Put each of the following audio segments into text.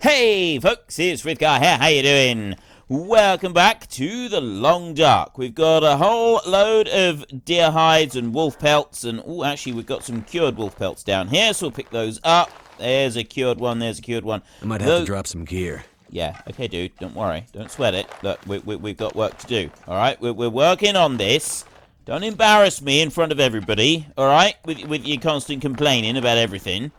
Hey folks, it's Frithgar here, how you doing? Welcome back to the Long Dark. We've got a whole load of deer hides and wolf pelts, and actually we've got some cured wolf pelts down here, so we'll pick those up. There's a cured one, there's a cured one. I might have to drop some gear. Yeah, okay dude, don't worry, don't sweat it. Look, we've got work to do, alright? We're working on this. Don't embarrass me in front of everybody, alright? With your constant complaining about everything.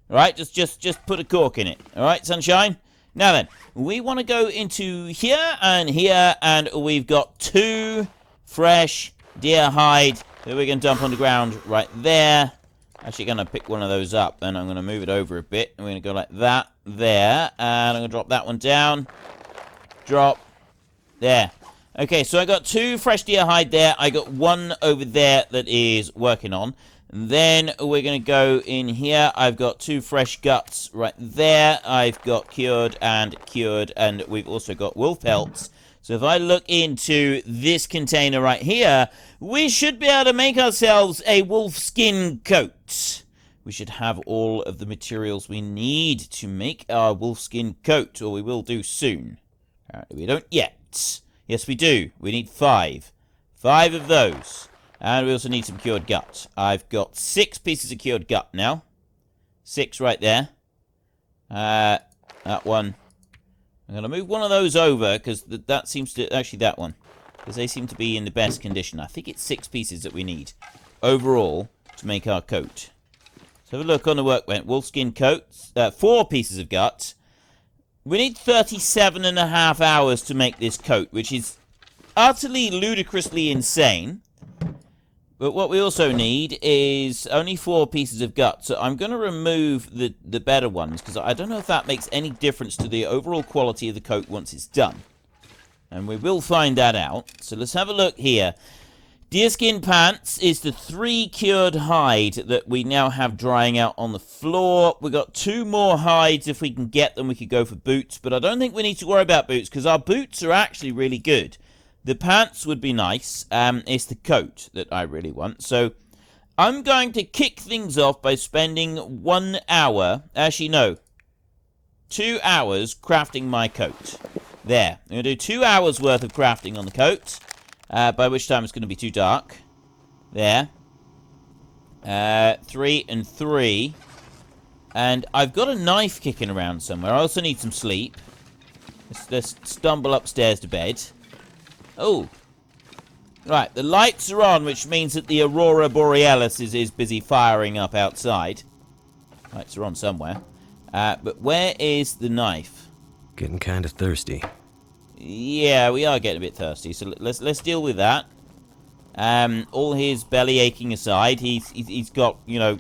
Alright, just put a cork in it. Alright, sunshine? Now then, we want to go into here, and we've got 2 fresh deer hide that we're going to dump on the ground right there. Actually going to pick one of those up, and I'm going to move it over a bit. And we're going to go like that, there, and I'm going to drop that one down. Drop. There. Okay, so I got 2 fresh deer hide there. I got 1 over there that is working on. Then we're going to go in here. I've got 2 fresh guts right there. I've got cured, and we've also got wolf pelts. So if I look into this container right here, we should be able to make ourselves a wolf skin coat. We should have all of the materials we need to make our wolf skin coat, or we will do soon. We don't yet. Yes, we do. We need 5. 5 of those. And we also need some cured gut. I've got 6 pieces of cured gut now. 6 right there. That one. I'm going to move one of those over, because that seems to... Actually, that one. Because they seem to be in the best condition. I think it's 6 pieces that we need overall to make our coat. So have a look on the workbench. Wolfskin coats. 4 pieces of gut. We need 37.5 hours to make this coat, which is utterly ludicrously insane. But what we also need is only 4 pieces of gut. So I'm going to remove the better ones, because I don't know if that makes any difference to the overall quality of the coat once it's done. And we will find that out. So let's have a look here. Deerskin pants is the 3 cured hide that we now have drying out on the floor. We've got 2 more hides. If we can get them, we could go for boots. But I don't think we need to worry about boots, because our boots are actually really good. The pants would be nice. It's the coat that I really want. So I'm going to kick things off by spending 1 hour. Actually, no. 2 hours crafting my coat. There. I'm going to do 2 hours worth of crafting on the coat. By which time it's going to be too dark. There. 3 and 3. And I've got a knife kicking around somewhere. I also need some sleep. Let's stumble upstairs to bed. Oh. Right, the lights are on, which means that the Aurora Borealis is busy firing up outside. Lights are on somewhere. But where is the knife? Getting kind of thirsty. Yeah, we are getting a bit thirsty, so let's deal with that. All his belly aching aside, he's got, you know...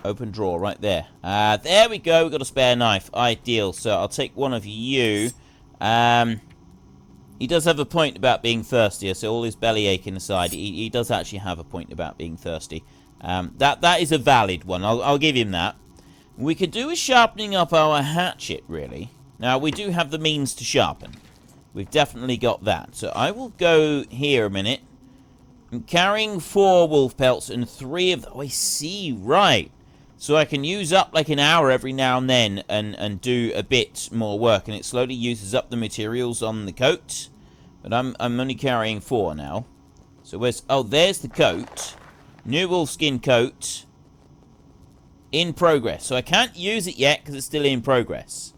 Open drawer right there. There we go, we've got a spare knife. Ideal, so I'll take one of you. He does have a point about being thirsty, so all his belly aching aside, he does actually have a point about being thirsty. That is a valid one, I'll give him that. We could do with sharpening up our hatchet, really. Now, we do have the means to sharpen. We've definitely got that. So I will go here a minute. I'm carrying 4 wolf pelts and 3 of them. Oh, I see, right. So I can use up like an hour every now and then and do a bit more work. And it slowly uses up the materials on the coat. But I'm only carrying 4 now. So where's... Oh, there's the coat. New wolfskin coat. In progress. So I can't use it yet because it's still in progress.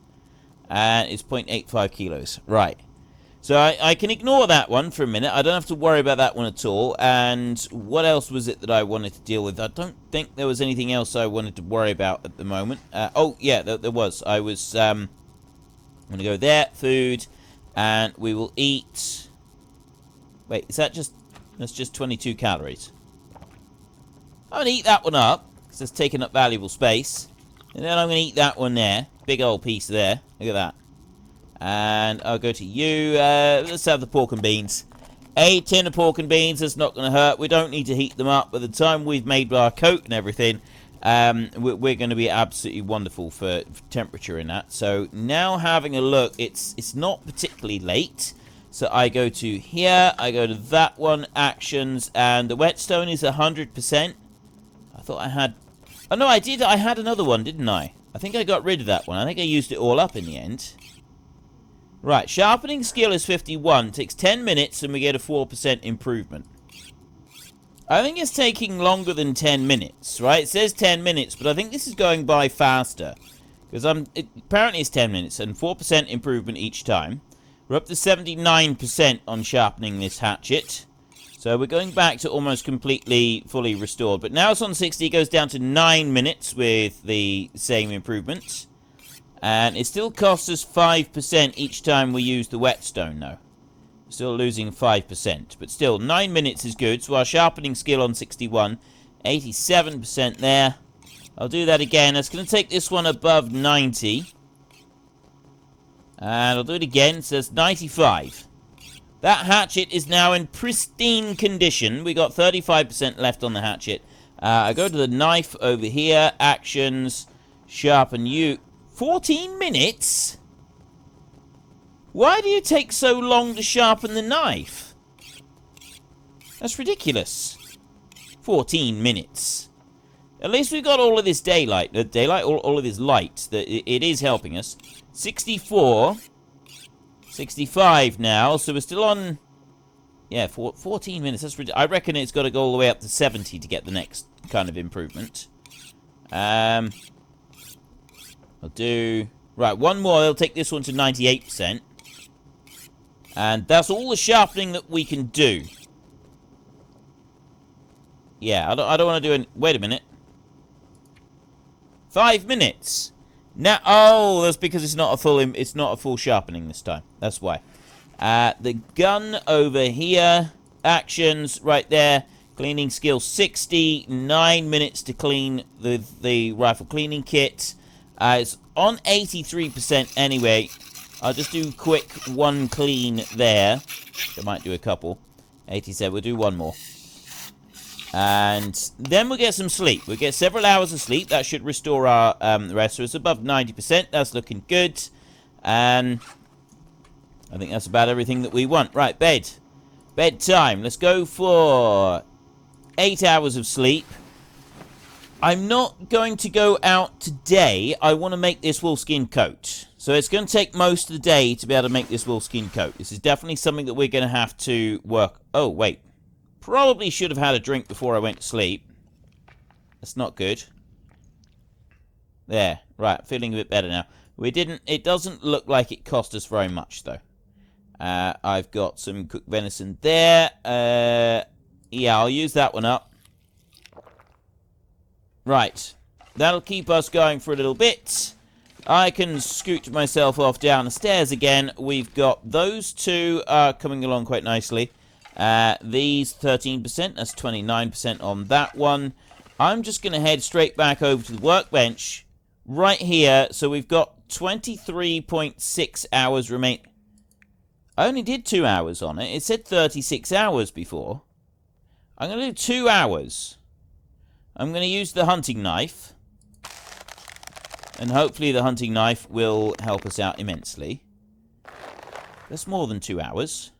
And it's 0.85 kilos. Right. So I can ignore that one for a minute. I don't have to worry about that one at all. And what else was it that I wanted to deal with? I don't think there was anything else I wanted to worry about at the moment. Oh, yeah, there was. I was... I'm going to go there. Food. And we will eat... Wait, is that just... That's just 22 calories. I'm going to eat that one up. Because it's taking up valuable space. And then I'm going to eat that one there. Big old piece there. Look at that. And I'll go to you. Let's have the pork and beans. A tin of pork and beans. That's not going to hurt. We don't need to heat them up. By the time we've made our coat and everything, we're going to be absolutely wonderful for temperature in that. So now having a look, it's not particularly late. So I go to here. I go to that one. Actions. And the whetstone is 100%. I thought I had... Oh, no, I did. I had another one, didn't I? I think I got rid of that one. I think I used it all up in the end. Right, sharpening skill is 51. Takes 10 minutes and we get a 4% improvement. I think it's taking longer than 10 minutes, right? It says 10 minutes, but I think this is going by faster. Because apparently it's 10 minutes and 4% improvement each time. We're up to 79% on sharpening this hatchet. So we're going back to almost completely fully restored. But now it's on 60, it goes down to 9 minutes with the same improvements. And it still costs us 5% each time we use the whetstone, though. Still losing 5%. But still, 9 minutes is good. So our sharpening skill on 61. 87% there. I'll do that again. That's going to take this one above 90. And I'll do it again. It says 95. That hatchet is now in pristine condition. We got 35% left on the hatchet. I go to the knife over here. Actions. Sharpen you. 14 minutes? Why do you take so long to sharpen the knife? That's ridiculous. 14 minutes. At least we got all of this daylight. All of this light. It is helping us. 64. 65 now, so we're still on... Yeah, 14 minutes. That's I reckon it's got to go all the way up to 70 to get the next kind of improvement. I'll do... Right, one more. They'll take this one to 98%. And that's all the sharpening that we can do. Yeah, I don't want to do any... Wait a minute. 5 minutes. Now, oh, that's because it's not a full sharpening this time. That's why. The gun over here, actions right there, cleaning skill 60, 9 minutes to clean the rifle cleaning kit. It's on 83% anyway. I'll just do quick one clean there. I might do a couple. 87. We'll do one more. And then we'll get some sleep. We'll get several hours of sleep. That should restore our rest. So it's above 90%. That's looking good. And I think that's about everything that we want. Right, bed. Bedtime. Let's go for 8 hours of sleep. I'm not going to go out today. I want to make this wolfskin coat. So it's going to take most of the day to be able to make this wolfskin coat. This is definitely something that we're going to have to work... Oh, wait. Probably should have had a drink before I went to sleep. That's not good. There. Right, feeling a bit better now. It doesn't look like it cost us very much, though. I've got some cooked venison there. Yeah, I'll use that one up. Right. That'll keep us going for a little bit. I can scoot myself off down the stairs again. We've got those two coming along quite nicely. These 13%, that's 29% on that one. I'm just going to head straight back over to the workbench right here. So we've got 23.6 hours remaining. I only did 2 hours on it. It said 36 hours before. I'm going to do 2 hours. I'm going to use the hunting knife. And hopefully the hunting knife will help us out immensely. That's more than 2 hours.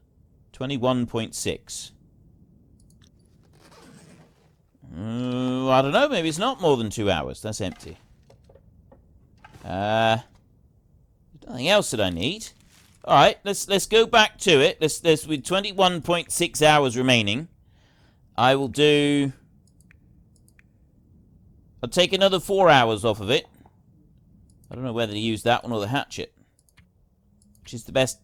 21.6. I don't know. Maybe it's not more than 2 hours. That's empty. Nothing else that I need. All right, let's go back to it. Let's with 21.6 hours remaining. I'll take another 4 hours off of it. I don't know whether to use that one or the hatchet, which is the best.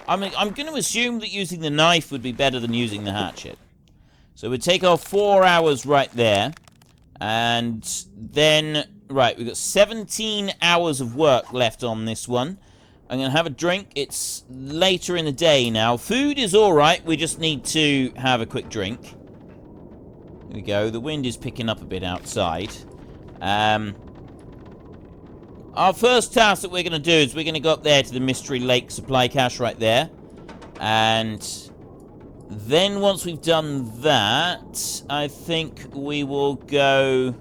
I mean, I'm going to assume that using the knife would be better than using the hatchet. So we take off 4 hours right there. And then, right, we've got 17 hours of work left on this one. I'm going to have a drink. It's later in the day now. Food is alright. We just need to have a quick drink. Here we go. The wind is picking up a bit outside. Our first task that we're going to do is we're going to go up there to the Mystery Lake supply cache right there. And then once we've done that, I think we will go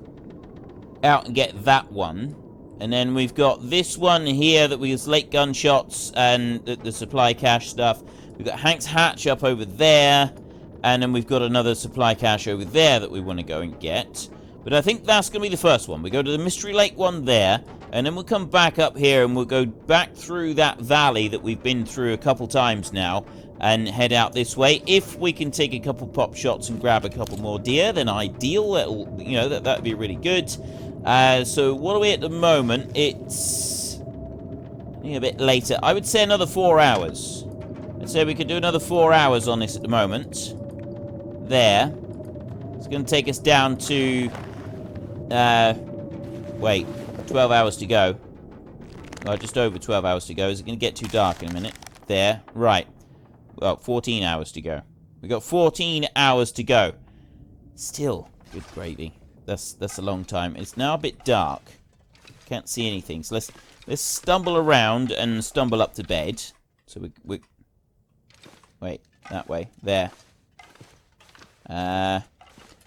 out and get that one. And then we've got this one here that we use late gunshots and the supply cache stuff. We've got Hank's hatch up over there. And then we've got another supply cache over there that we want to go and get. But I think that's going to be the first one. We go to the Mystery Lake one there, and then we'll come back up here and we'll go back through that valley that we've been through a couple times now and head out this way. If we can take a couple pop shots and grab a couple more deer, then ideal. That'll, you know, that'd be really good. So what are we at the moment? It's a bit later. I would say another 4 hours. I'd say we could do another 4 hours on this at the moment. There. It's going to take us down to... wait. 12 hours to go. Well, just over 12 hours to go. Is it going to get too dark in a minute? There. Right. Well, 14 hours to go. We've got 14 hours to go. Still, good gravy. That's a long time. It's now a bit dark. Can't see anything. So let's stumble around and stumble up to bed. So we wait, that way. There.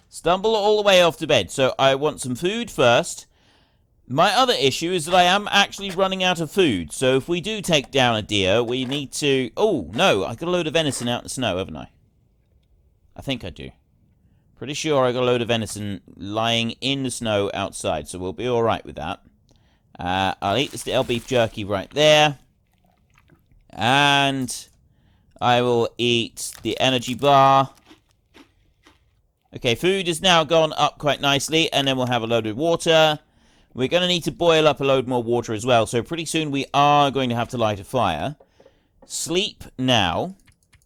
Stumble all the way off to bed. So I want some food first. My other issue is that I am actually running out of food. So if we do take down a deer, we need to... Oh, no, I got a load of venison out in the snow, haven't I? I think I do. Pretty sure I got a load of venison lying in the snow outside, so we'll be alright with that. I'll eat the stale beef jerky right there. And I will eat the energy bar. Okay, food has now gone up quite nicely, and then we'll have a load of water. We're going to need to boil up a load more water as well, so pretty soon we are going to have to light a fire. Sleep now.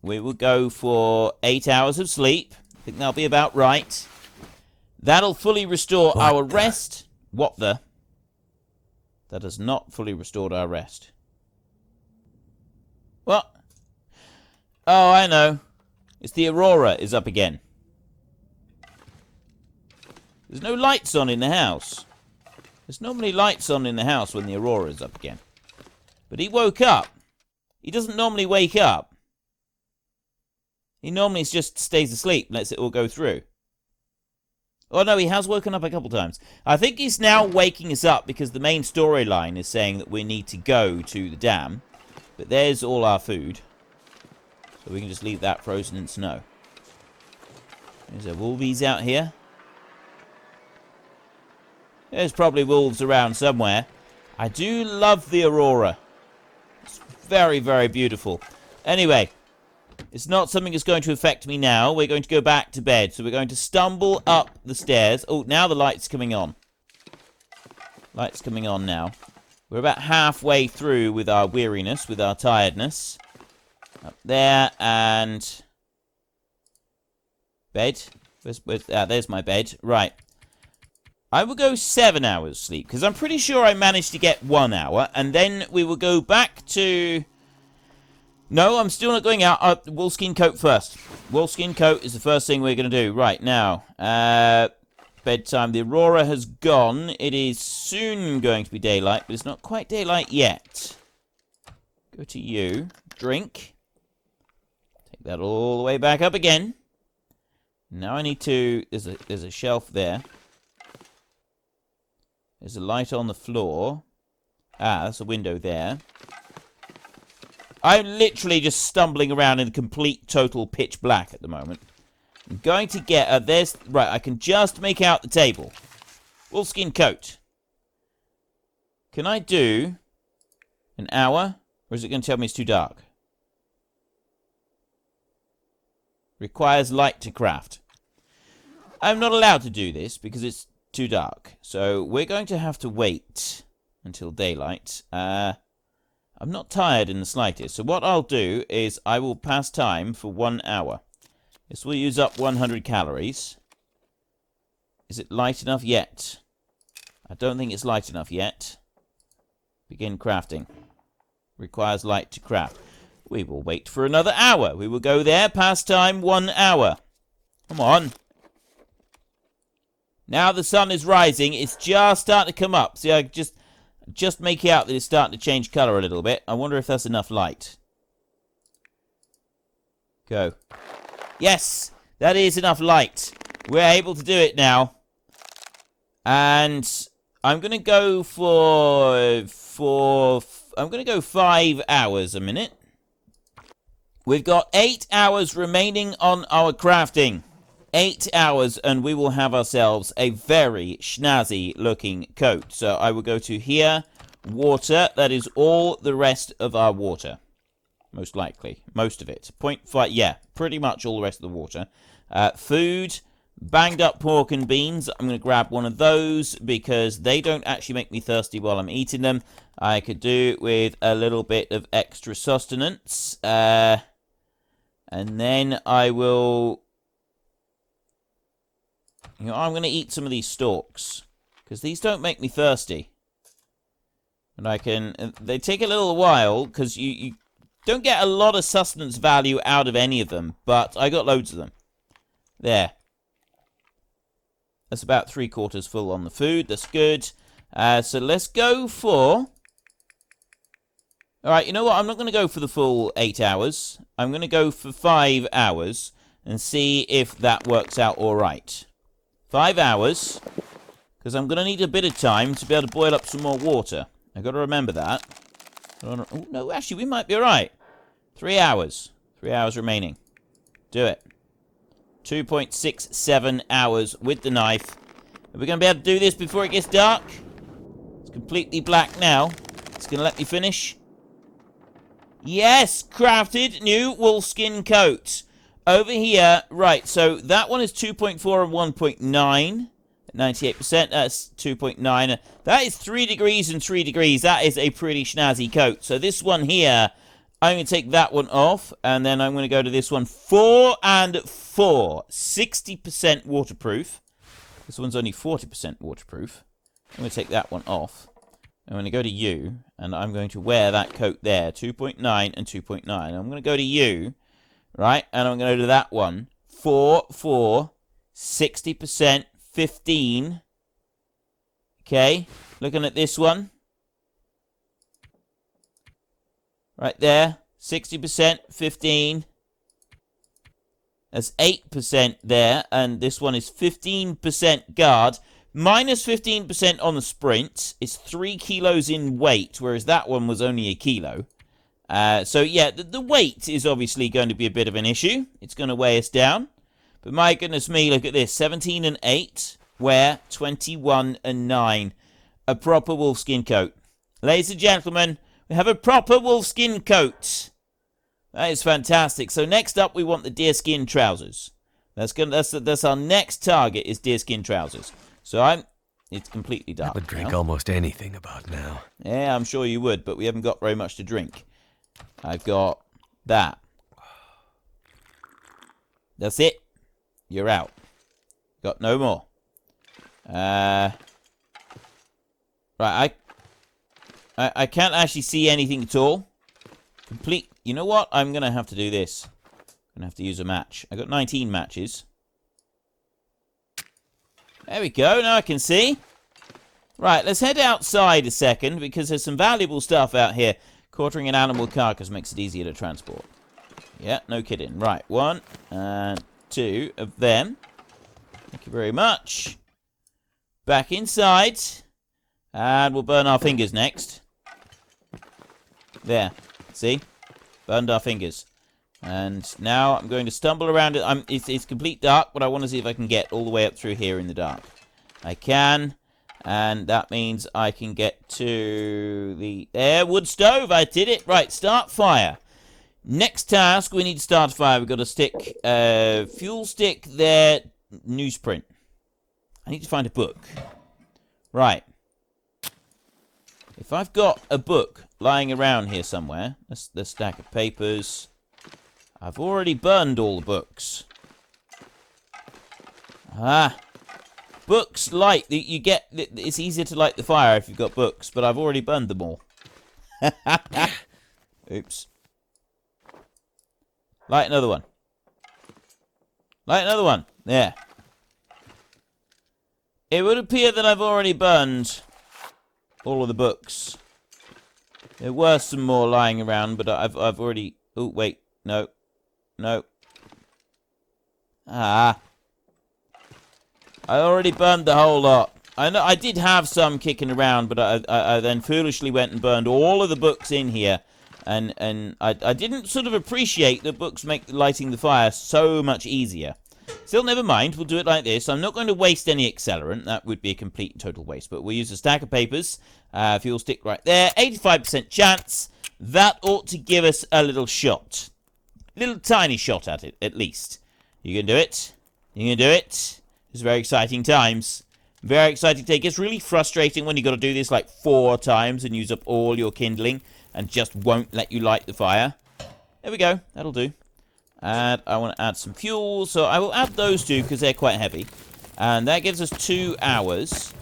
We will go for 8 hours of sleep. I think that'll be about right. That'll fully restore our rest. What the? That has not fully restored our rest. What? Oh, I know. It's the Aurora is up again. There's no lights on in the house. There's normally lights on in the house when the Aurora is up again. But he woke up. He doesn't normally wake up. He normally just stays asleep and lets it all go through. Oh no, he has woken up a couple times. I think he's now waking us up because the main storyline is saying that we need to go to the dam. But there's all our food. So we can just leave that frozen in snow. There's a wolvies out here. There's probably wolves around somewhere. I do love the Aurora. It's very, very beautiful. Anyway, it's not something that's going to affect me now. We're going to go back to bed. So we're going to stumble up the stairs. Oh, now the light's coming on. Light's coming on now. We're about halfway through with our weariness, with our tiredness. Up there, and... Bed. There's my bed. Right. I will go 7 hours sleep, because I'm pretty sure I managed to get 1 hour, and then we will go back to... No, I'm still not going out. Wolfskin coat first. Wolfskin coat is the first thing we're going to do. Right, now. Bedtime. The Aurora has gone. It is soon going to be daylight, but it's not quite daylight yet. Go to you. Drink. Take that all the way back up again. Now I need to... There's a shelf there. There's a light on the floor. Ah, that's a window there. I'm literally just stumbling around in complete, total pitch black at the moment. I'm going to get... there's... Right, I can just make out the table. Wolfskin coat. Can I do an hour? Or is it going to tell me it's too dark? Requires light to craft. I'm not allowed to do this because it's too dark. So we're going to have to wait until daylight. I'm not tired in the slightest. So what I'll do is I will pass time for 1 hour. This will use up 100 calories. Is it light enough yet? I don't think it's light enough yet. Begin crafting. Requires light to craft. We will wait for another hour. We will go there, pass time 1 hour. Come on. Now the sun is rising. It's just starting to come up. See, I just make out that it's starting to change colour a little bit. I wonder if that's enough light. Go. Yes, that is enough light. We're able to do it now. And I'm going to go I'm going to go 5 hours a minute. We've got 8 hours remaining on our crafting. 8 hours and we will have ourselves a very schnazzy looking coat. So I will go to here, water. That is all the rest of our water. Most likely. Most of it. 0.5, yeah, pretty much all the rest of the water. Food, banged up pork and beans. I'm going to grab one of those because they don't actually make me thirsty while I'm eating them. I could do with a little bit of extra sustenance. And then I will... You know, I'm going to eat some of these stalks because these don't make me thirsty. And I can... They take a little while because you don't get a lot of sustenance value out of any of them, but I got loads of them. There. That's about 3/4 full on the food. That's good. So let's go for... Alright, you know what? I'm not going to go for the full 8 hours. I'm going to go for 5 hours and see if that works out alright. 5 hours. Because I'm going to need a bit of time to be able to boil up some more water. I've got to remember that. Oh, no, actually, we might be alright. 3 hours. 3 hours remaining. Do it. 2.67 hours with the knife. Are we going to be able to do this before it gets dark? It's completely black now. It's going to let me finish. Yes! Crafted new wolfskin coat. Over here, right, so that one is 2.4 and 1.9. 98%, that's 2.9. That is 3 degrees and 3 degrees. That is a pretty snazzy coat. So this one here, I'm going to take that one off, and then I'm going to go to this one. 4 and 4. 60% waterproof. This one's only 40% waterproof. I'm going to take that one off. I'm going to go to you, and I'm going to wear that coat there. 2.9 and 2.9. I'm going to go to you, right, and I'm going to go to that one. 4, 4, 60%, 15. Okay, looking at this one. Right there, 60%, 15. That's 8% there, and this one is 15% guard. Minus 15% on the sprint. It's 3 kilos in weight, whereas that one was only a kilo. So, yeah, the weight is obviously going to be a bit of an issue. It's going to weigh us down. But my goodness me, look at this. 17 and 8, wear 21 and 9. A proper wolfskin coat. Ladies and gentlemen, we have a proper wolfskin coat. That is fantastic. So next up, we want the deerskin trousers. That's our next target is deerskin trousers. So it's completely dark. I would drink now. almost anything about now. Yeah, I'm sure you would, but we haven't got very much to drink. I've got that. That's it. You're out. Got no more. Right, I can't actually see anything at all. Complete. You know what? I'm going to have to do this. I'm going to have to use a match. I got 19 matches. There we go. Now I can see. Right, let's head outside a second because there's some valuable stuff out here. Quartering an animal carcass makes it easier to transport. Yeah, no kidding. Right, 1 and 2 of them. Thank you very much. Back inside. And we'll burn our fingers next. There. See? Burned our fingers. And now I'm going to stumble around it. It's complete dark, but I want to see if I can get all the way up through here in the dark. I can. And that means I can get to the... There, wood stove. I did it. Right, start fire. Next task, we need to start a fire. We've got to stick fuel stick there, newsprint. I need to find a book. Right. If I've got a book lying around here somewhere, that's the stack of papers. I've already burned all the books. Ah. Books light. You get... It's easier to light the fire if you've got books, but I've already burned them all. Oops. Light another one. Light another one. There. It would appear that I've already burned all of the books. There were some more lying around, but I've already... Oh, wait. No. No. Ah. I already burned the whole lot. I know I did have some kicking around, but I then foolishly went and burned all of the books in here. And I didn't sort of appreciate that books make lighting the fire so much easier. Still, never mind. We'll do it like this. I'm not going to waste any accelerant. That would be a complete and total waste. But we'll use a stack of papers. Fuel stick right there. 85% chance. That ought to give us a little shot. Little tiny shot at it, at least. You can do it. You can do it. It's very exciting times. Very exciting take. It's really frustrating when you got to do this like 4 times and use up all your kindling and just won't let you light the fire. There we go. That'll do. And I want to add some fuel, so I will add those 2 because they're quite heavy. And that gives us 2 hours.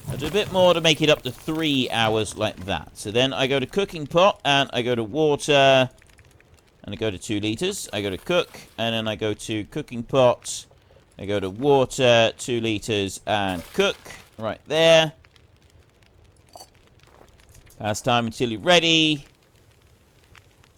I'll do a bit more to make it up to 3 hours like that. So then I go to cooking pot, and I go to water, and I go to 2 liters. I go to cook, and then I go to cooking pot. I go to water, 2 liters, and cook. Right there. Pass time until you're ready.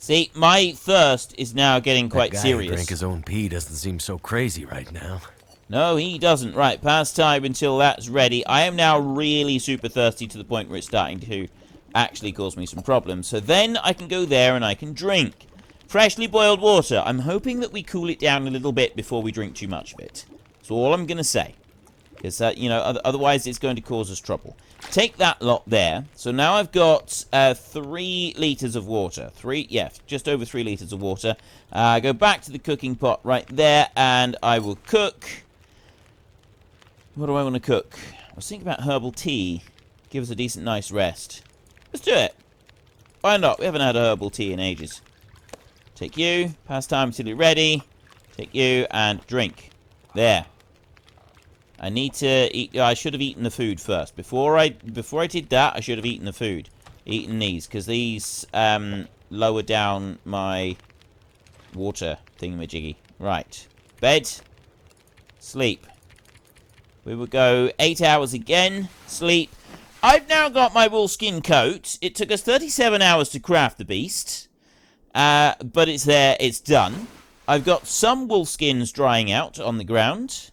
See, my thirst is now getting quite serious. That guy who drank his own pee doesn't seem so crazy right now. No, he doesn't. Right, pass time until that's ready. I am now really super thirsty to the point where it's starting to actually cause me some problems. So then I can go there and I can drink. Freshly boiled water. I'm hoping that we cool it down a little bit before we drink too much of it. That's all I'm going to say. Because, you know, otherwise it's going to cause us trouble. Take that lot there. So now I've got 3 liters of water. Just over 3 liters of water. Go back to the cooking pot right there, and I will cook. What do I want to cook? I was thinking about herbal tea. Give us a decent, nice rest. Let's do it. Why not? We haven't had a herbal tea in ages. Take you. Pass time until you're ready. Take you and drink. There. I need to eat. I should have eaten the food first. Before I did that, I should have eaten the food. Eaten these, because these lower down my water thingamajiggy. Right. Bed. Sleep. We will go 8 hours again. Sleep. I've now got my woolskin coat. It took us 37 hours to craft the beast. But it's there. It's done. I've got some woolskins drying out on the ground.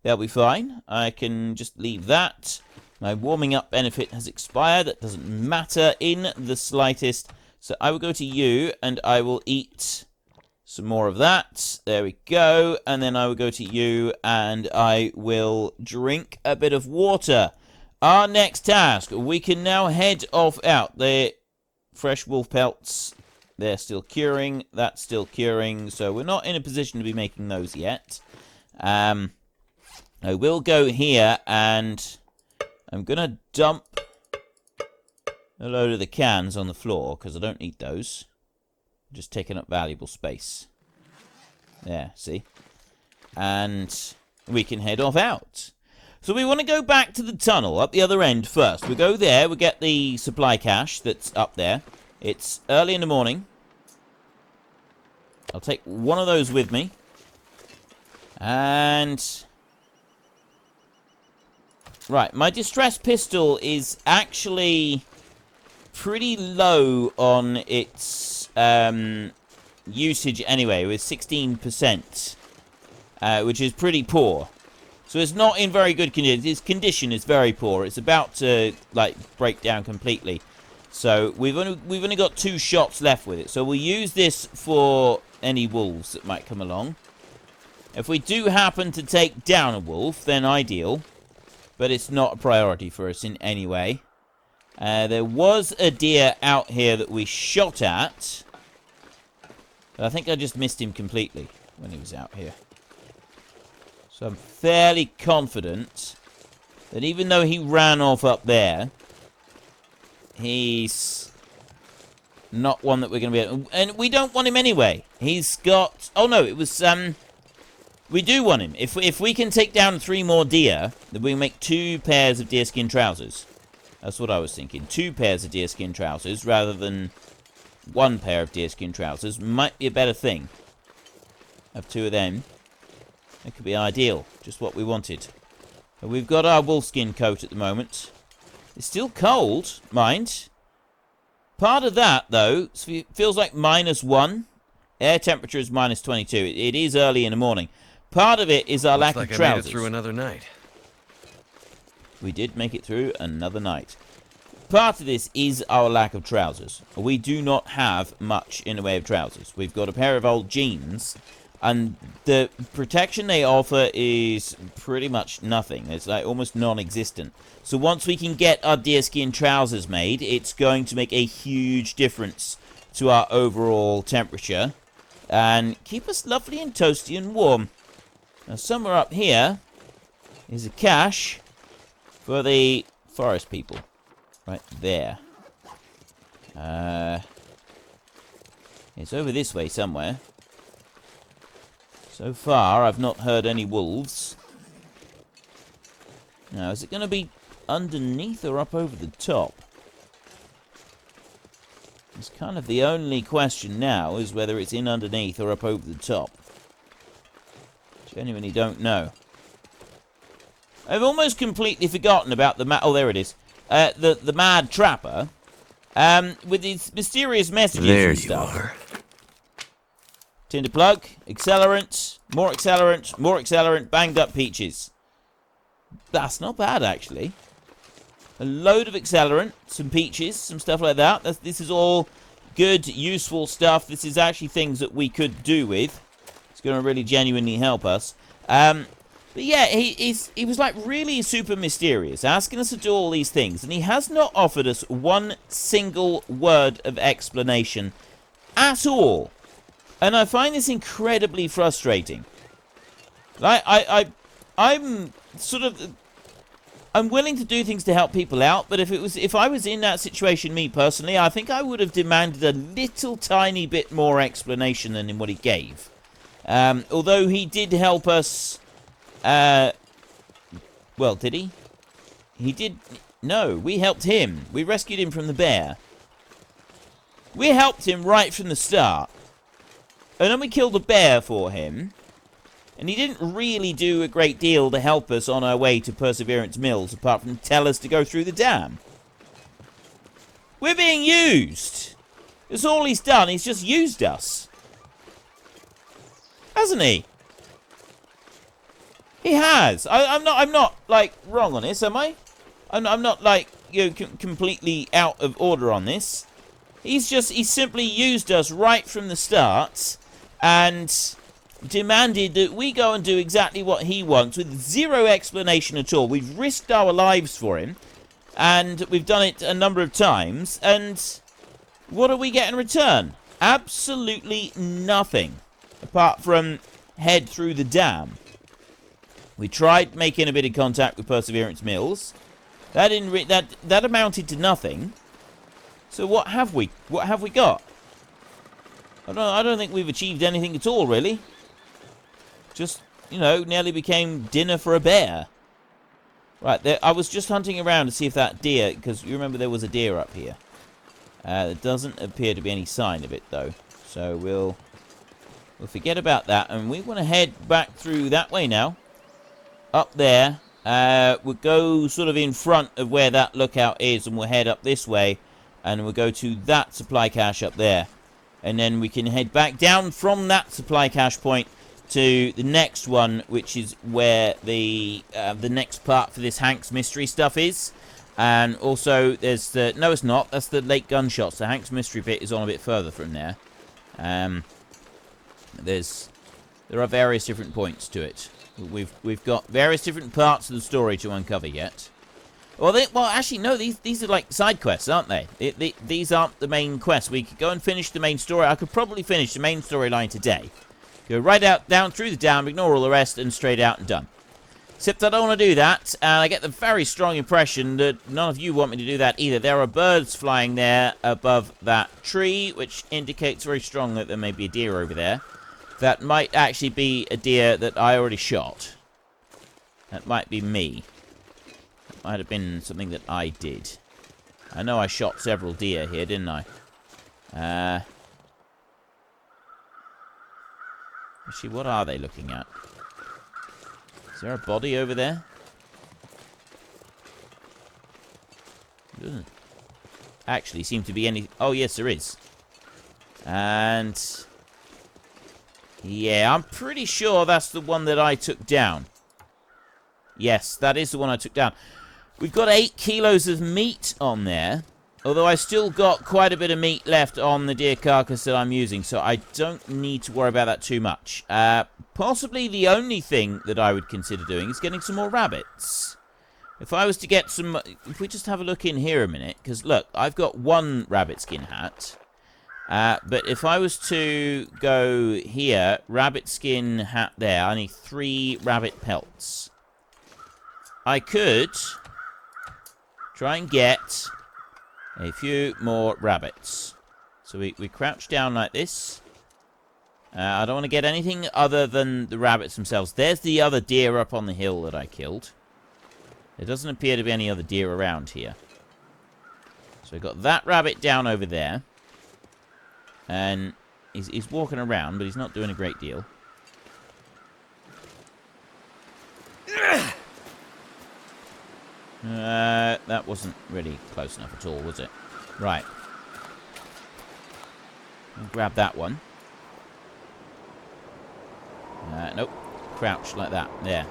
They'll be fine. I can just leave that. My warming up benefit has expired. That doesn't matter in the slightest. So I will go to you, and I will eat some more of that. There we go. And then I will go to you, and I will drink a bit of water. Our next task. We can now head off out. The fresh wolf pelts. They're still curing. That's still curing. So we're not in a position to be making those yet. I will go here, and I'm going to dump a load of the cans on the floor, because I don't need those. Just taking up valuable space. There, see? And we can head off out. So we want to go back to the tunnel, up the other end first. We go there, we get the supply cache that's up there. It's early in the morning. I'll take one of those with me. And right, my distress pistol is actually pretty low on its usage anyway, with 16%, which is pretty poor. So it's not in very good condition. Its condition is very poor. It's about to like break down completely. So we've only got 2 shots left with it. So we'll use this for any wolves that might come along. If we do happen to take down a wolf, then ideal. But it's not a priority for us in any way. There was a deer out here that we shot at. But I think I just missed him completely when he was out here. So I'm fairly confident that even though he ran off up there, he's not one that we're going to be able... And we don't want him anyway. He's got... Oh no, it was... We do want him. If we can take down 3 more deer, then we make 2 pairs of deerskin trousers. That's what I was thinking. 2 pairs of deerskin trousers rather than 1 pair of deerskin trousers might be a better thing. Have 2 of them. That could be ideal. Just what we wanted. But we've got our wolfskin coat at the moment. It's still cold, mind. Part of that, though, feels like -1. Air temperature is -22. It is early in the morning. Part of it is our lack of trousers. I made it through another night. We did make it through another night. Part of this is our lack of trousers. We do not have much in the way of trousers. We've got a pair of old jeans, And the protection they offer is pretty much nothing. It's like almost non-existent. So once we can get our deerskin trousers made, it's going to make a huge difference to our overall temperature. And keep us lovely and toasty and warm. Now somewhere up here is a cache for the forest people. Right there. It's over this way somewhere. So far, I've not heard any wolves. Now, is it going to be underneath or up over the top? It's kind of the only question now, is whether it's in underneath or up over the top. Genuinely don't know. I've almost completely forgotten about the oh, there it is. The mad trapper. With these mysterious messages There and you stuff. are. Tinder plug, accelerant, more accelerant, banged up peaches. That's not bad, actually. A load of accelerant, some peaches, some stuff like that. This is all good, useful stuff. This is actually things that we could do with. It's going to really genuinely help us. But yeah, he was like really super mysterious, asking us to do all these things. And he has not offered us one single word of explanation at all. And I find this incredibly frustrating. Like, I'm sort of... I'm willing to do things to help people out, but if I was in that situation, me personally, I think I would have demanded a little tiny bit more explanation than in what he gave. Although he did help us... well, did he? He did... No, we helped him. We rescued him from the bear. We helped him right from the start. And then we killed a bear for him. And he didn't really do a great deal to help us on our way to Perseverance Mills, apart from tell us to go through the dam. We're being used. That's all he's done. He's just used us. Hasn't he? He has. I'm not, like, wrong on this, am I? I'm not, like, you know, completely out of order on this. He's simply used us right from the start and demanded that we go and do exactly what he wants with zero explanation at all. We've risked our lives for him, and we've done it a number of times, and what do we get in return? Absolutely nothing, apart from head through the dam. We tried making a bit of contact with Perseverance Mills. That didn't that amounted to nothing. So what have we? What have we got? I don't think we've achieved anything at all, really. Just, you know, nearly became dinner for a bear. Right, there, I was just hunting around to see if that deer, because you remember there was a deer up here. There doesn't appear to be any sign of it, though. So we'll forget about that, and we want to head back through that way now. Up there. We'll go sort of in front of where that lookout is, and we'll head up this way, and we'll go to that supply cache up there. And then we can head back down from that supply cache point to the next one, which is where the next part for this Hank's mystery stuff is. And also, there's the... No, it's not. That's the Lake Gunshots. The Hank's mystery bit is on a bit further from there. There are various different points to it. We've got various different parts of the story to uncover yet. Well, actually, no. These are like side quests, aren't they? These aren't the main quests. We could go and finish the main story. I could probably finish the main storyline today. Go right out, down through the dam, ignore all the rest, and straight out and done. Except I don't want to do that, and I get the very strong impression that none of you want me to do that either. There are birds flying there above that tree, which indicates very strong that there may be a deer over there. That might actually be a deer that I already shot. That might be me. That might have been something that I did. I know I shot several deer here, didn't I? Actually, what are they looking at? Is there a body over there? Doesn't actually seem to be any... Oh, yes, there is. And... yeah, I'm pretty sure that's the one that I took down. Yes, that is the one I took down. We've got 8 kilos of meat on there. Although I still got quite a bit of meat left on the deer carcass that I'm using, so I don't need to worry about that too much. Possibly the only thing that I would consider doing is getting some more rabbits. If I was to get some... If we just have a look in here a minute, because look, I've got one rabbit skin hat. But if I was to go here, rabbit skin hat there, I need 3 rabbit pelts. I could try and get a few more rabbits. So we crouch down like this. I don't want to get anything other than the rabbits themselves. There's the other deer up on the hill that I killed. There doesn't appear to be any other deer around here. So we've got that rabbit down over there. And he's walking around, but he's not doing a great deal. That wasn't really close enough at all, was it? Right. I'll grab that one. Nope. Crouch like that. There.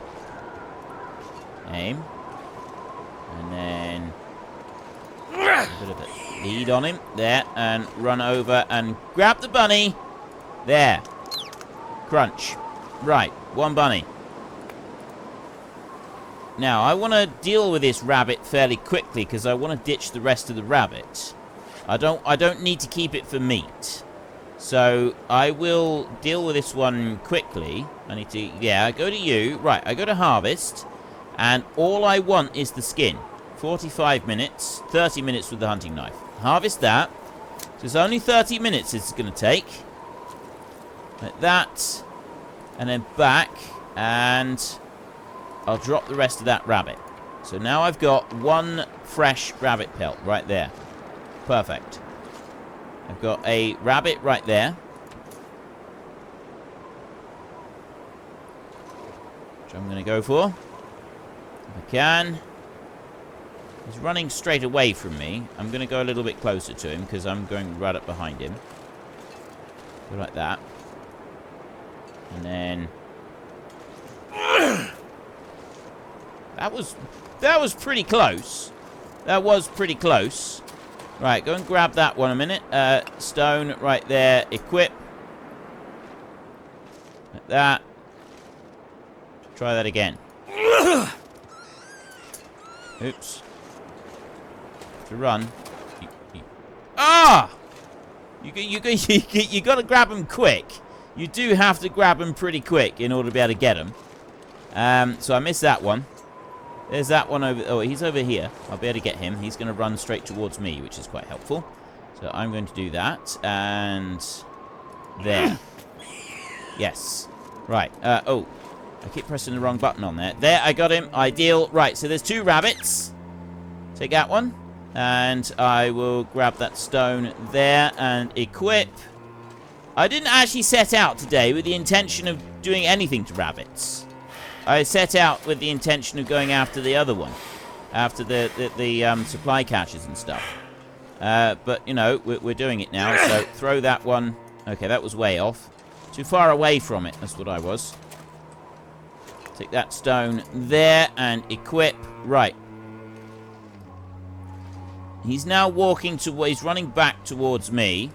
Aim. And then... a bit of a lead on him. There. And run over and grab the bunny. There. Crunch. Right. One bunny. Now, I want to deal with this rabbit fairly quickly because I want to ditch the rest of the rabbit. I don't need to keep it for meat. So, I will deal with this one quickly. I need to... Yeah, I go to you. Right, I go to harvest. And all I want is the skin. 45 minutes. 30 minutes with the hunting knife. Harvest that. So, it's only 30 minutes it's going to take. Like that. And then back. And... I'll drop the rest of that rabbit. So now I've got 1 fresh rabbit pelt right there. Perfect. I've got a rabbit right there. Which I'm going to go for. If I can. He's running straight away from me. I'm going to go a little bit closer to him because I'm going right up behind him. Go like that. And then... That was pretty close. That was pretty close. Right, go and grab that one a minute. Stone right there. Equip. Like that. Try that again. Oops. Have to run. Ah! You got to grab them quick. You do have to grab them pretty quick in order to be able to get them. So I missed that one. There's that one over... Oh, he's over here. I'll be able to get him. He's going to run straight towards me, which is quite helpful. So I'm going to do that. And... there. Yes. Right. Oh. I keep pressing the wrong button on there. There, I got him. Ideal. Right, so there's 2 rabbits. Take that one. And I will grab that stone there and equip. I didn't actually set out today with the intention of doing anything to rabbits. I set out with the intention of going after the other one. After the supply caches and stuff. But, you know, we're doing it now. So, throw that one. Okay, that was way off. Too far away from it. That's what I was. Take that stone there and equip. Right. He's now walking towards... He's running back towards me.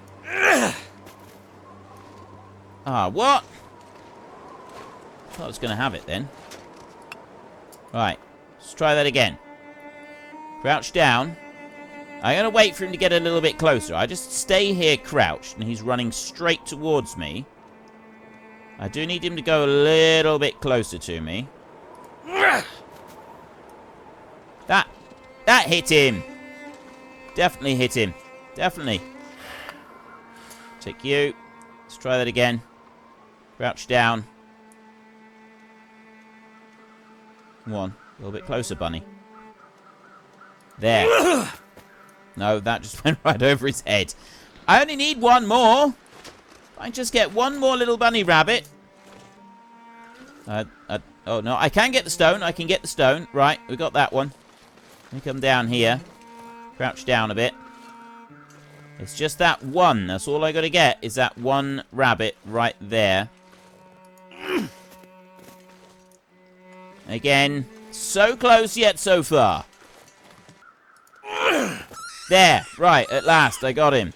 Ah, what? I thought I was going to have it then. Right. Let's try that again. Crouch down. I'm going to wait for him to get a little bit closer. I just stay here crouched, and he's running straight towards me. I do need him to go a little bit closer to me. That hit him. Definitely hit him. Definitely. Take you. Let's try that again. Crouch down. Come on. A little bit closer, bunny. There. No, that just went right over his head. I only need 1 more. If I can just get 1 more little bunny rabbit. Oh, no. I can get the stone. I can get the stone. Right. We got that one. Let me come down here. Crouch down a bit. It's just that 1. That's all I got to get is that 1 rabbit right there. Again, so close yet so far. There. Right. At last, I got him.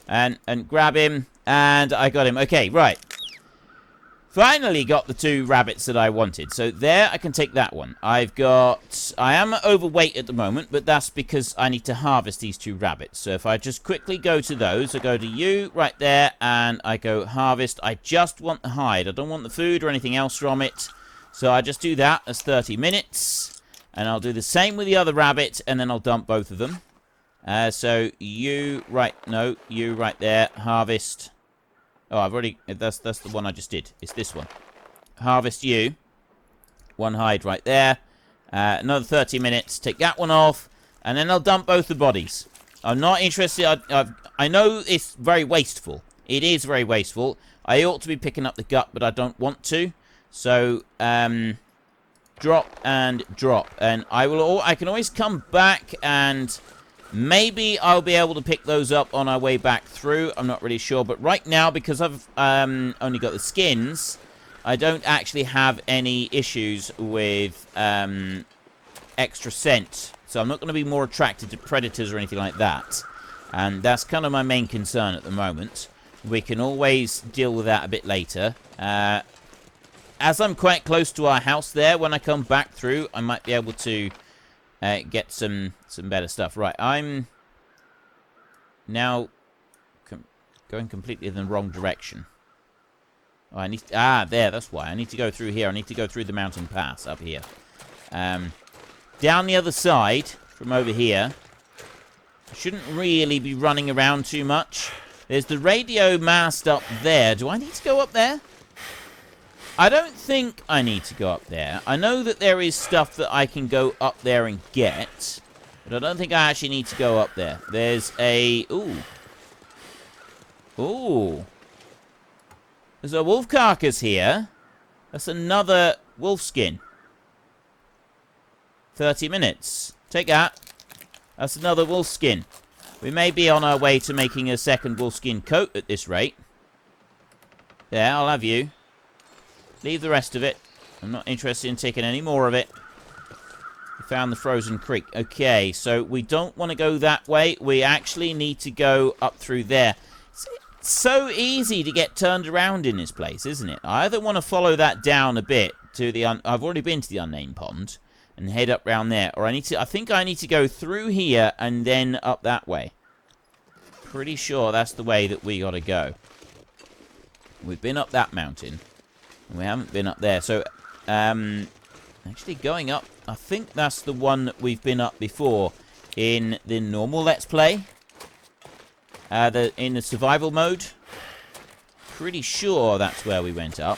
And grab him. And I got him. Okay, right. Finally got the 2 rabbits that I wanted. So there, I can take that one. I am overweight at the moment, but that's because I need to harvest these 2 rabbits. So if I just quickly go to those, I go to you right there, and I go harvest. I just want the hide. I don't want the food or anything else from it. So I just do that. That's 30 minutes. And I'll do the same with the other rabbit, and then I'll dump both of them. So you right there, harvest. Oh, I've already, that's the one I just did. It's this one. Harvest you. 1 hide right there. Another 30 minutes. Take that one off. And then I'll dump both the bodies. I'm not interested. I know it's very wasteful. It is very wasteful. I ought to be picking up the gut, but I don't want to. So, drop and drop. And I can always come back and... maybe I'll be able to pick those up on our way back through. I'm not really sure. But right now, because I've only got the skins, I don't actually have any issues with extra scent. So I'm not going to be more attracted to predators or anything like that. And that's kind of my main concern at the moment. We can always deal with that a bit later. As I'm quite close to our house there, when I come back through, I might be able to... get some better stuff. Right, I'm now going completely in the wrong direction. Oh, I need to, there, that's why. I need to go through here. I need to go through the mountain pass up here. Down the other side, from over here. I shouldn't really be running around too much. There's the radio mast up there. Do I need to go up there? I don't think I need to go up there. I know that there is stuff that I can go up there and get. But I don't think I actually need to go up there. There's a... Ooh. Ooh. There's a wolf carcass here. That's another wolf skin. 30 minutes. Take that. That's another wolf skin. We may be on our way to making a second wolf skin coat at this rate. There, I'll have you. Leave the rest of it. I'm not interested in taking any more of it. We found the frozen creek. Okay, so we don't want to go that way. We actually need to go up through there. It's so easy to get turned around in this place, isn't it? I either want to follow that down a bit to the... I've already been to the unnamed pond and head up round there. Or I think I need to go through here and then up that way. Pretty sure that's the way that we got to go. We've been up that mountain. We haven't been up there. So, actually going up, I think that's the one that we've been up before in the normal Let's Play. In the survival mode. Pretty sure that's where we went up.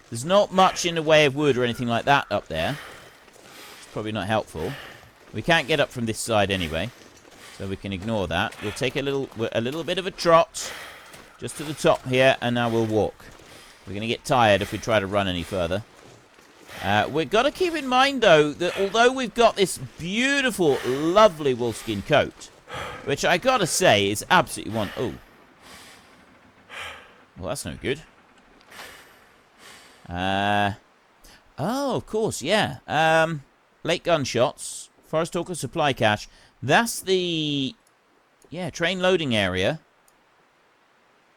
There's not much in the way of wood or anything like that up there. It's probably not helpful. We can't get up from this side anyway. So we can ignore that. We'll take a little bit of a trot. Just to the top here, and now we'll walk. We're going to get tired if we try to run any further. We've got to keep in mind, though, that although we've got this beautiful, lovely wolfskin coat, which I got to say is absolutely Oh. Well, that's no good. Oh, of course, yeah. Late gunshots. Forest Talker supply cache. That's the... yeah, train loading area.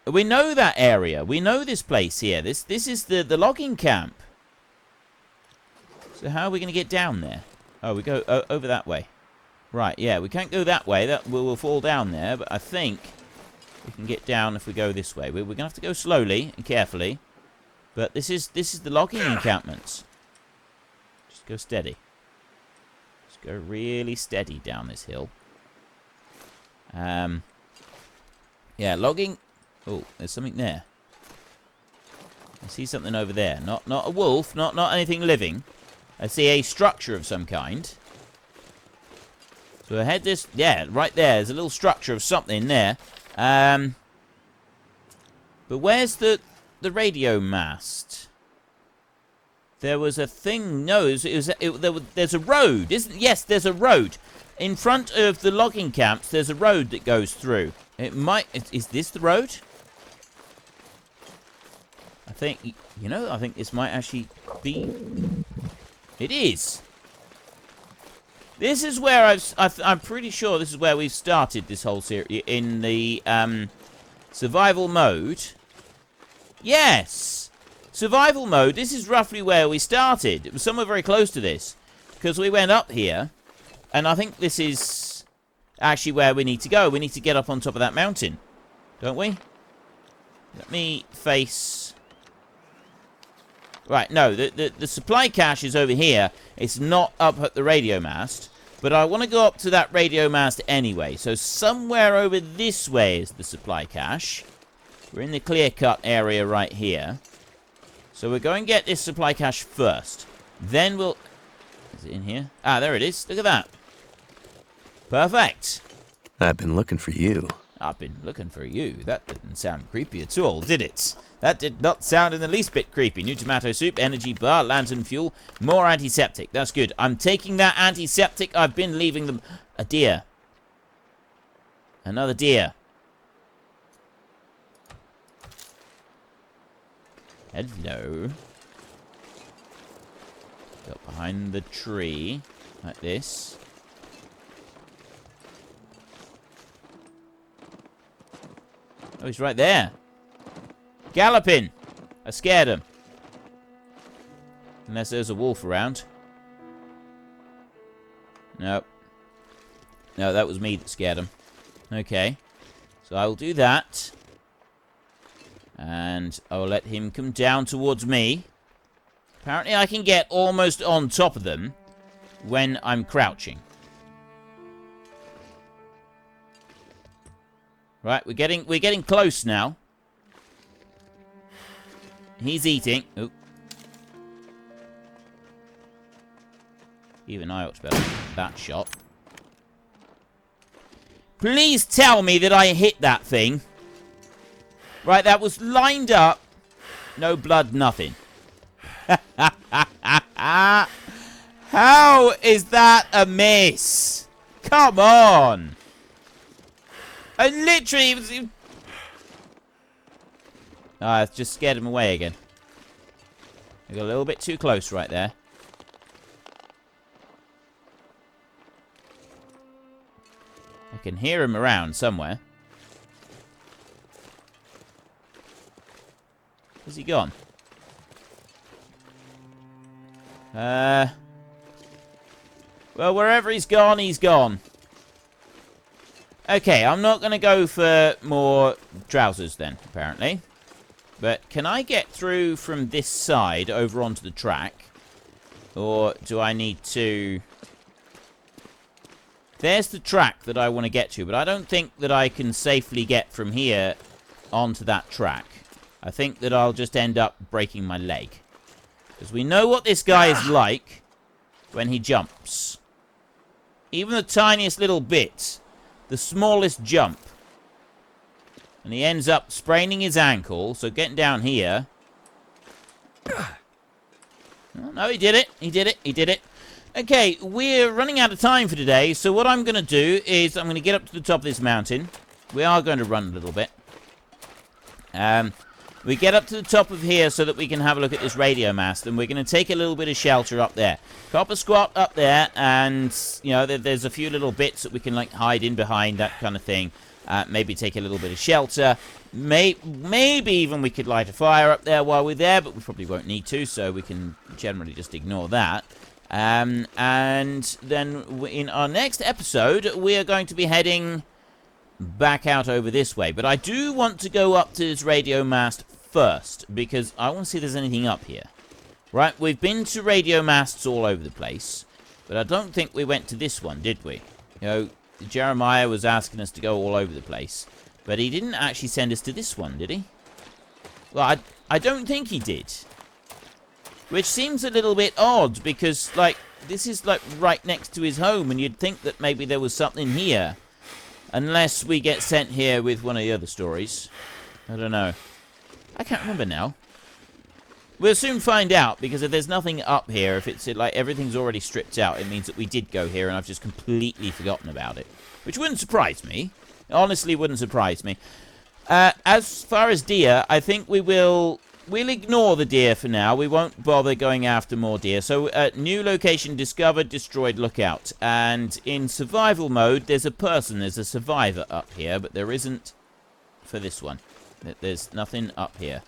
We know that area. We know this place here. This is the logging camp. So how are we going to get down there? Oh, we go over that way. Right, yeah, we can't go that way. That we'll fall down there, but I think we can get down if we go this way. We're going to have to go slowly and carefully. But this is the logging encampments. Just go steady. Just go really steady down this hill. Yeah, logging... Oh, there's something there. I see something over there. Not a wolf, not anything living. I see a structure of some kind. So I had this... yeah, right there. There's a little structure of something there. But where's the radio mast? There was a thing... no, there's a road, isn't... yes, there's a road. In front of the logging camps, there's a road that goes through. It might... is this the road? I think, you know, I think this might actually be... it is. This is where I'm pretty sure this is where we've started this whole series, in the survival mode. Yes! Survival mode, this is roughly where we started. It was somewhere very close to this. Because we went up here, and I think this is actually where we need to go. We need to get up on top of that mountain, don't we? Let me face... Right, no, the supply cache is over here. It's not up at the radio mast. But I want to go up to that radio mast anyway. So somewhere over this way is the supply cache. We're in the clear-cut area right here. So we're going to get this supply cache first. Then we'll... Is it in here? Ah, there it is. Look at that. Perfect. I've been looking for you. I've been looking for you. That didn't sound creepy at all, did it? That did not sound in the least bit creepy. New tomato soup, energy bar, lantern fuel, more antiseptic. That's good. I'm taking that antiseptic. I've been leaving them... A deer. Another deer. Hello. Got behind the tree. Like this. Oh, he's right there. Galloping. I scared him. Unless there's a wolf around. Nope. No, that was me that scared him. Okay. So I will do that. And I will let him come down towards me. Apparently I can get almost on top of them when I'm crouching. Right, we're getting close now. He's eating. Oop. Even I ought to be able to hit that shot. Please tell me that I hit that thing. Right, that was lined up. No blood, nothing. How is that a miss? Come on. I literally... I just scared him away again. I got a little bit too close right there. I can hear him around somewhere. Where's he gone? Well, wherever he's gone, he's gone. Okay, I'm not going to go for more trousers then, apparently. But can I get through from this side over onto the track? Or do I need to... There's the track that I want to get to, but I don't think that I can safely get from here onto that track. I think that I'll just end up breaking my leg. Because we know what this guy is like when he jumps. Even the tiniest little bit, the smallest jump. And he ends up spraining his ankle, so getting down here... Oh, no, he did it. He did it. He did it. Okay, we're running out of time for today, so what I'm going to do is I'm going to get up to the top of this mountain. We are going to run a little bit. We get up to the top of here so that we can have a look at this radio mast, and we're going to take a little bit of shelter up there. Copper squat up there, and, you know, there's a few little bits that we can, like, hide in behind, that kind of thing. Maybe take a little bit of shelter. Maybe even we could light a fire up there while we're there, but we probably won't need to, so we can generally just ignore that. And then in our next episode, we are going to be heading back out over this way. But I do want to go up to this radio mast first, because I want to see if there's anything up here. Right, we've been to radio masts all over the place, but I don't think we went to this one, did we? You know, Jeremiah was asking us to go all over the place, but he didn't actually send us to this one, did he? Well, I don't think he did. Which seems a little bit odd, because, like, this is, like, right next to his home, and you'd think that maybe there was something here. Unless we get sent here with one of the other stories. I don't know. I can't remember now. We'll soon find out, because if there's nothing up here, if it's, like, everything's already stripped out, it means that we did go here, and I've just completely forgotten about it. Which wouldn't surprise me. Honestly, wouldn't surprise me. As far as deer, I think we will we'll ignore the deer for now. We won't bother going after more deer. So, new location discovered, destroyed, lookout. And in survival mode, there's a survivor up here, but there isn't for this one. There's nothing up here.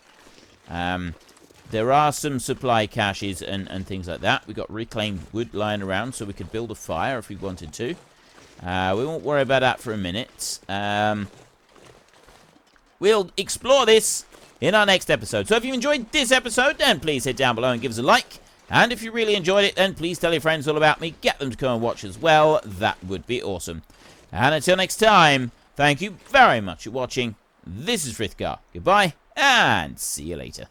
There are some supply caches and things like that. We've got reclaimed wood lying around, so we could build a fire if we wanted to. We won't worry about that for a minute. We'll explore this in our next episode. So if you enjoyed this episode, then please hit down below and give us a like. And if you really enjoyed it, then please tell your friends all about me. Get them to come and watch as well. That would be awesome. And until next time, thank you very much for watching. This is Frithgar. Goodbye, and see you later.